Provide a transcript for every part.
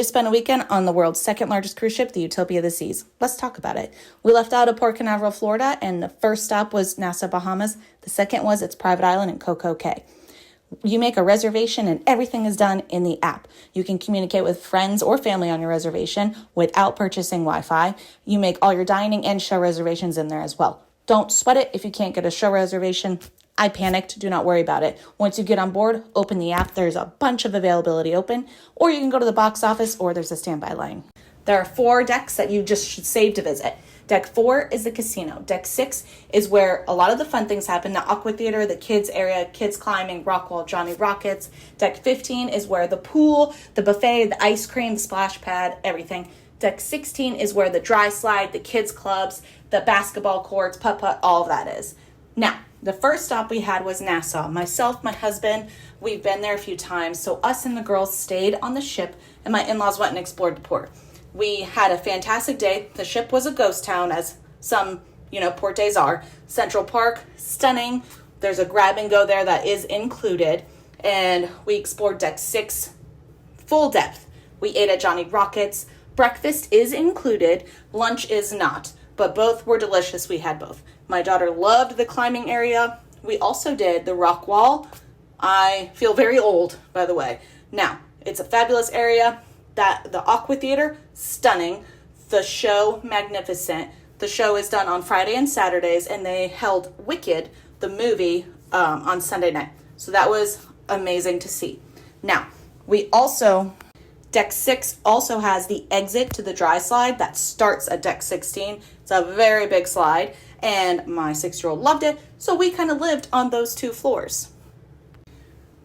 just spent a weekend on the world's second largest cruise ship, the Utopia of the Seas. Let's talk about it. We left out of Port Canaveral, Florida, and the first stop was Nassau, Bahamas. The second was its private island in Coco Cay. You make a reservation and everything is done in the app. You can communicate with friends or family on your reservation without purchasing Wi-Fi. You make all your dining and show reservations in there as well. Don't sweat it if you can't get a show reservation. I panicked. Do not worry about it. Once you get on board, open the app. There's a bunch of availability open, or you can go to the box office, or there's a standby line. There are 4 decks that you just should save to visit. Deck 4 is the casino. Deck 6 is where a lot of the fun things happen. The aqua theater, the kids area, kids climbing, rock wall, Johnny Rockets. Deck 15 is where the pool, the buffet, the ice cream, the splash pad, everything. Deck 16 is where the dry slide, the kids clubs, the basketball courts, putt-putt, all of that is. Now, the first stop we had was Nassau. Myself, my husband, we've been there a few times. So us and the girls stayed on the ship, and my in-laws went and explored the port. We had a fantastic day. The ship was a ghost town, as some, port days are. Central Park, stunning. There's a grab and go there that is included. And we explored deck 6, full depth. We ate at Johnny Rockets. Breakfast is included. Lunch is not. But both were delicious. We had both. My daughter loved the climbing area. We also did the rock wall. I feel very old, by the way. Now, it's a fabulous area. The aqua theater, stunning. The show, magnificent. The show is done on Friday and Saturdays, and they held Wicked, the movie, on Sunday night. So that was amazing to see. Now, Deck 6 also has the exit to the dry slide that starts at Deck 16. It's a very big slide, and my 6-year-old loved it, so we kind of lived on those 2 floors.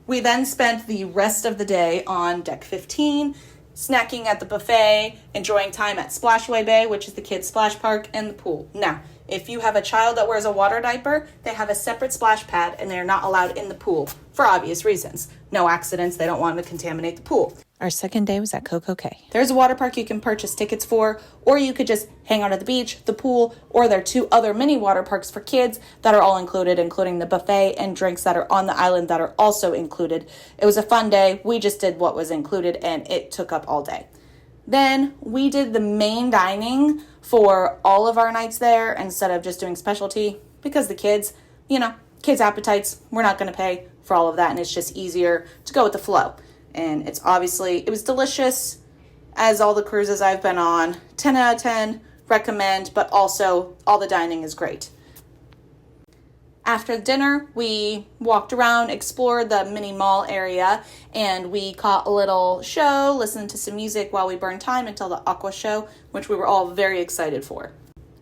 We then spent the rest of the day on Deck 15, snacking at the buffet, enjoying time at Splashaway Bay, which is the kids' splash park, and the pool. Now, if you have a child that wears a water diaper, they have a separate splash pad, and they're not allowed in the pool for obvious reasons. No accidents. They don't want to contaminate the pool. Our second day was at Coco Cay. There's a water park you can purchase tickets for, or you could just hang out at the beach, the pool, or there are 2 other mini water parks for kids that are all included, including the buffet and drinks that are on the island that are also included. It was a fun day. We just did what was included, and it took up all day. Then we did the main dining for all of our nights there instead of just doing specialty, because the kids, kids' appetites, we're not going to pay for all of that, and it's just easier to go with the flow. And it was delicious, as all the cruises I've been on. 10 out of 10, recommend, but also all the dining is great. After dinner, we walked around, explored the mini mall area, and we caught a little show, listened to some music while we burned time until the aqua show, which we were all very excited for.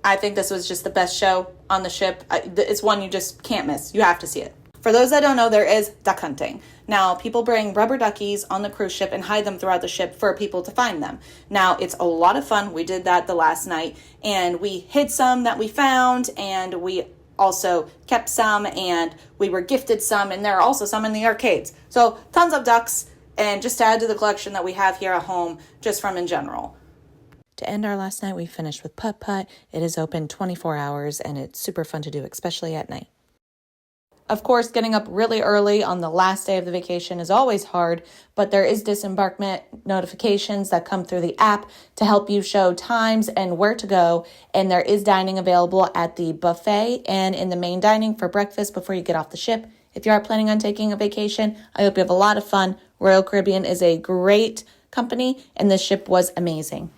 I think this was just the best show on the ship. It's one you just can't miss. You have to see it. For those that don't know, there is duck hunting. Now, people bring rubber duckies on the cruise ship and hide them throughout the ship for people to find them. Now, it's a lot of fun. We did that the last night, and we hid some that we found, and we also kept some, and we were gifted some, and there are also some in the arcades. So, tons of ducks, and just to add to the collection that we have here at home, just from in general. To end our last night, we finished with putt-putt. It is open 24 hours, and it's super fun to do, especially at night. Of course, getting up really early on the last day of the vacation is always hard, but there is disembarkment notifications that come through the app to help you show times and where to go. And there is dining available at the buffet and in the main dining for breakfast before you get off the ship. If you are planning on taking a vacation, I hope you have a lot of fun. Royal Caribbean is a great company, and this ship was amazing.